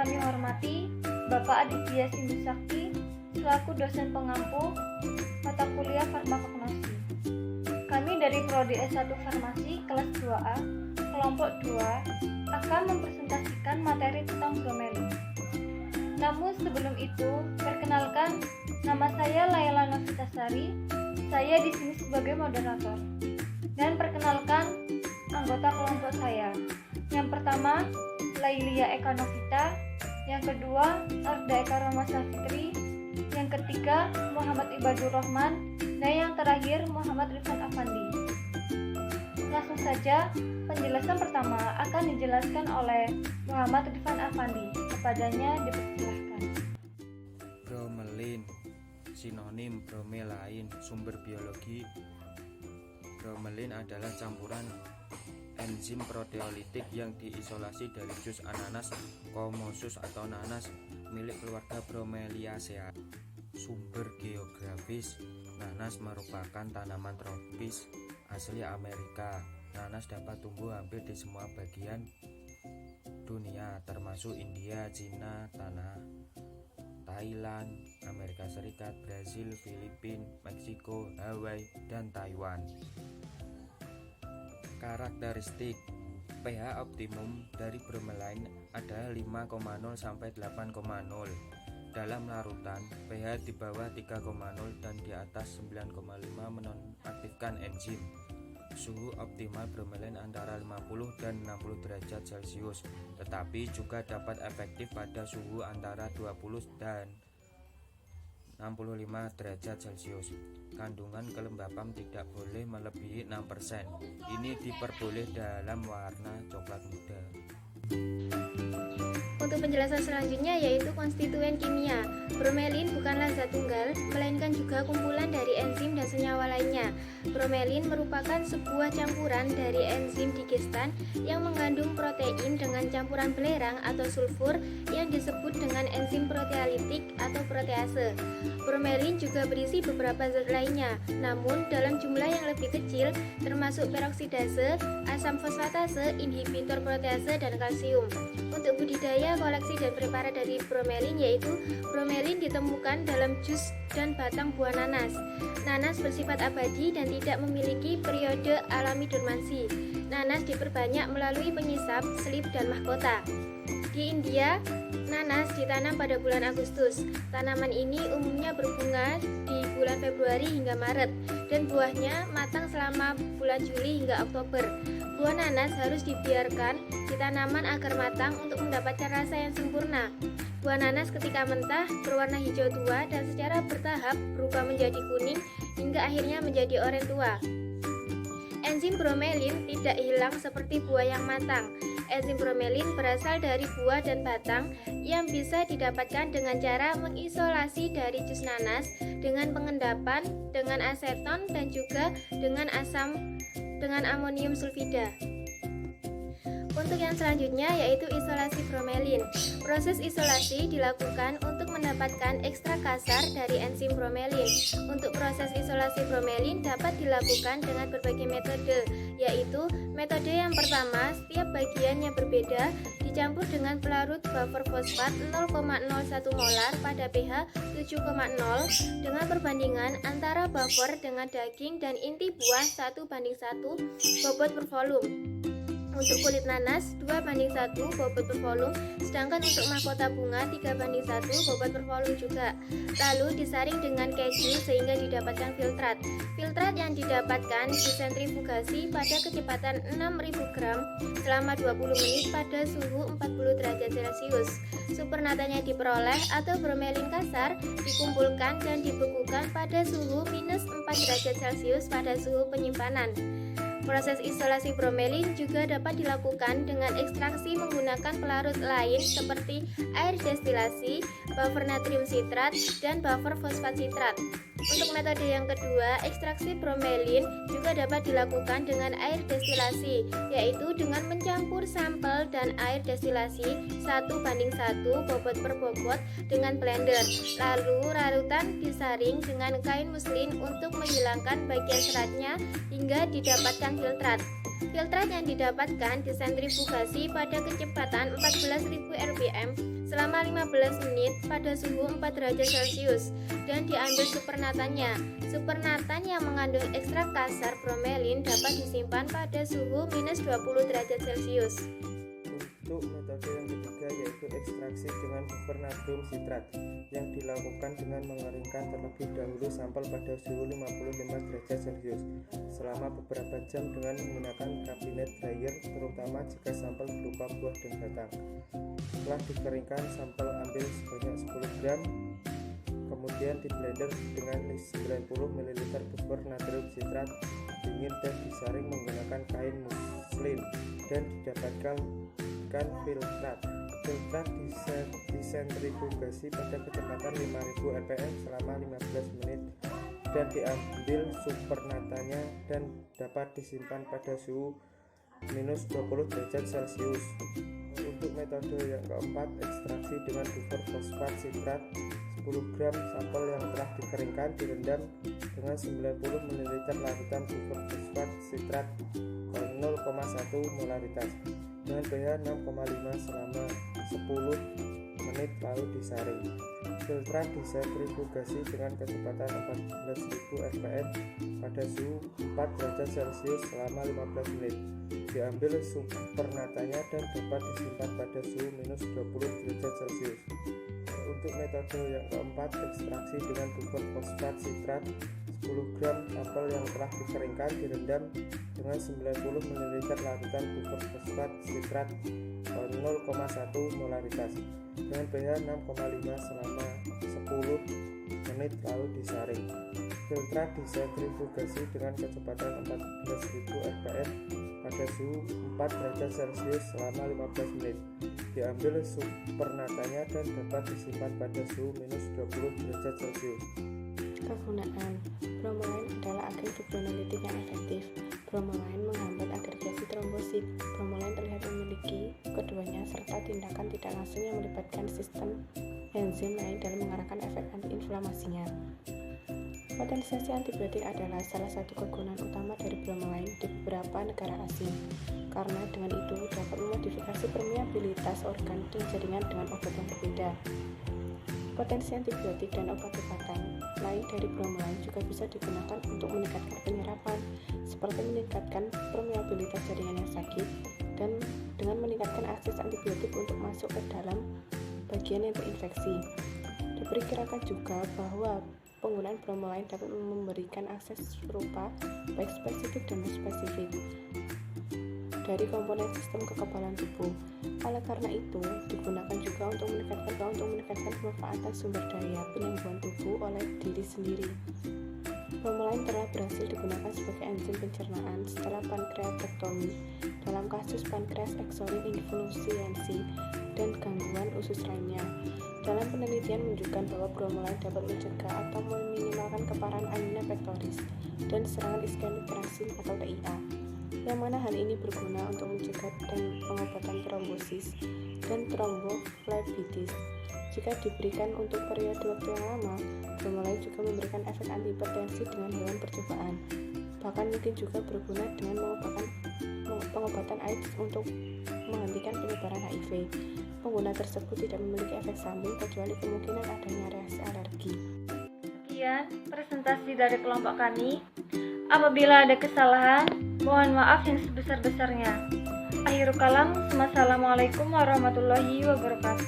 kami hormati Bapak Aditya Sindu Sakti selaku dosen pengampu mata kuliah farmakognosi. Kami dari Prodi S1 Farmasi kelas 2A, kelompok 2 akan mempresentasikan materi tentang bromelin. Namun sebelum itu, perkenalkan, nama saya Laila Novitasari. Saya di sini sebagai moderator. Dan perkenalkan anggota kelompok saya. Yang pertama, Lailia Eka Novita. Yang kedua, Arda Eka Romasa Fitri. Yang ketiga, Muhammad Ibadur Rahman. Dan yang terakhir, Muhammad Rifan Afandi. Langsung saja, penjelasan pertama akan dijelaskan oleh Muhammad Rifan Afandi. Kepadanya dipersilahkan. Bromelin, sinonim bromelain, sumber biologi. Bromelin adalah campuran enzim proteolitik yang diisolasi dari jus ananas Comosus atau nanas milik keluarga Bromeliaceae. Sumber geografis, nanas merupakan tanaman tropis asli Amerika. Nanas dapat tumbuh hampir di semua bagian dunia, termasuk India, Cina, Thailand, Amerika Serikat, Brasil, Filipina, Meksiko, Hawaii, dan Taiwan. Karakteristik pH optimum dari bromelain adalah 5,0 sampai 8,0. Dalam larutan, pH di bawah 3,0 dan di atas 9,5 menonaktifkan enzim. Suhu optimal bromelain antara 50 dan 60 derajat Celcius, tetapi juga dapat efektif pada suhu antara 20 dan 65 derajat Celcius. Kandungan kelembapan tidak boleh melebihi 6%. Ini diperboleh dalam warna coklat muda. Untuk penjelasan selanjutnya yaitu konstituen kimia. Bromelin bukanlah zat tunggal, melainkan juga kumpulan dari enzim dan senyawa lainnya. Bromelin merupakan sebuah campuran dari enzim digestan yang mengandung protein dengan campuran belerang atau sulfur yang disebut dengan enzim proteolitik atau protease. Bromelin juga berisi beberapa zat lainnya, namun dalam jumlah yang lebih kecil, termasuk peroksidase, asam fosfatase, inhibitor protease, dan kalsium. Untuk budidaya, koleksi, dan preparat dari bromelin yaitu bromelin ditemukan dalam jus dan batang buah nanas. Nanas bersifat abadi dan tidak memiliki periode alami dormansi. Nanas diperbanyak melalui pengisap, selip, dan mahkota. Di India, nanas ditanam pada bulan Agustus. Tanaman ini umumnya berbunga di bulan Februari hingga Maret dan buahnya matang selama bulan Juli hingga Oktober. Buah nanas harus dibiarkan di tanaman agar matang untuk mendapatkan rasa yang sempurna. Buah nanas ketika mentah berwarna hijau tua dan secara bertahap berubah menjadi kuning hingga akhirnya menjadi oranye tua. Enzim bromelin tidak hilang seperti buah yang matang. Enzim bromelin berasal dari buah dan batang yang bisa didapatkan dengan cara mengisolasi dari jus nanas dengan pengendapan dengan aseton dan juga dengan amonium sulfida. Untuk yang selanjutnya yaitu isolasi bromelin. Proses isolasi dilakukan untuk mendapatkan ekstrak kasar dari enzim bromelin. Untuk proses isolasi bromelin dapat dilakukan dengan berbagai metode, yaitu metode yang pertama, setiap bagian yang berbeda dicampur dengan pelarut buffer fosfat 0,01 molar pada pH 7,0 dengan perbandingan antara buffer dengan daging dan inti buah 1:1 bobot per volume. Untuk kulit nanas 2:1 bobot per volume, sedangkan untuk mahkota bunga 3:1 bobot per volume juga. Lalu disaring dengan keju sehingga didapatkan filtrat. Filtrat yang didapatkan disentrifugasi pada kecepatan 6000 gram selama 20 menit pada suhu 40 derajat Celcius. Supernatanya diperoleh atau bromelin kasar dikumpulkan dan dibekukan pada suhu minus 4 derajat Celcius pada suhu penyimpanan. Proses isolasi bromelin juga dapat dilakukan dengan ekstraksi menggunakan pelarut lain seperti air destilasi, buffer natrium sitrat, dan buffer fosfat sitrat. Untuk metode yang kedua, ekstraksi bromelin juga dapat dilakukan dengan air destilasi, yaitu dengan mencampur sampel dan air destilasi 1:1 bobot per bobot dengan blender. Lalu larutan disaring dengan kain muslin untuk menghilangkan bagian seratnya hingga didapatkan filtrat. Filtrat yang didapatkan disentrifugasi pada kecepatan 14.000 rpm selama 15 menit pada suhu 4 derajat Celcius dan diambil supernatannya. Supernatan yang mengandung ekstrak kasar bromelin dapat disimpan pada suhu minus 20 derajat Celcius. Untuk metode yang ketiga yaitu ekstraksi dengan buffer natrium sitrat yang dilakukan dengan mengeringkan terlebih dahulu sampel pada suhu 55 derajat Celcius selama beberapa jam dengan menggunakan kabinet dryer, terutama jika sampel berupa buah dan batang. Setelah dikeringkan, sampel ambil sebanyak 10 gram, kemudian di blender dengan 90 ml buffer natrium sitrat dingin dan disaring menggunakan kain muslin dan didapatkan filtrat. Filtrat disentrifugasi pada kecepatan 5000 rpm selama 15 menit dan diambil supernatanya dan dapat disimpan pada suhu minus 20 derajat Celcius. Untuk metode yang keempat, ekstraksi dengan buffer fosfat sitrat 10 gram sampel yang telah dikeringkan direndam dengan 90 ml larutan buffer fosfat sitrat 0,1 molaritas dengan pH 6,5 selama 10 menit lalu disaring. Filtrat disentrifugasi dengan kecepatan 14.000 rpm pada suhu 4 derajat Celcius selama 15 menit. Diambil supernatanya dan dapat disimpan pada suhu minus 20 derajat Celcius. Untuk metode yang keempat, ekstraksi dengan buffer fosfat sitrat 10 gram sampel yang telah dikeringkan direndam dengan 90 ml larutan buffer fosfat sitrat 0,1 molaritas dengan pH 6,5 selama 10 menit lalu disaring. Filtrat disentrifugasi dengan kecepatan 14.000 rpm pada suhu 4 derajat Celcius selama 15 menit. Diambil supernatanya dan dapat disimpan pada suhu minus 20 derajat Celcius. Kegunaan bromelain adalah agen fibronolitik yang efektif. Bromelain menghambat agregasi trombosit. Bromelain terlihat memiliki keduanya serta tindakan tidak langsung yang melibatkan sistem enzim lain dalam mengarahkan efek antiinflamasinya. Potensiasi antibiotik adalah salah satu kegunaan utama dari bromelain di beberapa negara asing, karena dengan itu dapat memodifikasi permeabilitas organ dan jaringan dengan obat yang berbeda. Potensi antibiotik dan obat-obatan lain dari bromelain juga bisa digunakan untuk meningkatkan penyerapan, seperti meningkatkan permeabilitas jaringan yang sakit dan dengan meningkatkan akses antibiotik untuk masuk ke dalam bagian yang terinfeksi. Diperkirakan juga bahwa penggunaan bromelain dapat memberikan akses serupa baik spesifik dan non-spesifik dari komponen sistem kekebalan tubuh. Oleh karena itu, digunakan juga untuk meningkatkan pemanfaatan sumber daya penyembuhan tubuh oleh diri sendiri. Bromelain telah berhasil digunakan sebagai enzim pencernaan setelah pankreatektomi dalam kasus pankreas eksorin influensi dan gangguan usus lainnya. Dalam penelitian menunjukkan bahwa bromelain dapat mencegah atau meminimalkan keparahan anemia pectoris dan serangan iskemik transit atau TIA, yang mana hal ini berguna untuk mencegah dan pengobatan trombosis dan tromboflebitis. Jika diberikan untuk periode waktu yang lama, bromelain juga memberikan efek antihipertensi dengan hewan percobaan. Bahkan mungkin juga berguna dengan pengobatan AIDS untuk menghentikan penyebaran HIV. Pengguna tersebut tidak memiliki efek samping kecuali kemungkinan adanya reaksi alergi. Sekian presentasi dari kelompok kami. Apabila ada kesalahan, mohon maaf yang sebesar-besarnya. Akhirul kalam, wassalamualaikum warahmatullahi wabarakatuh.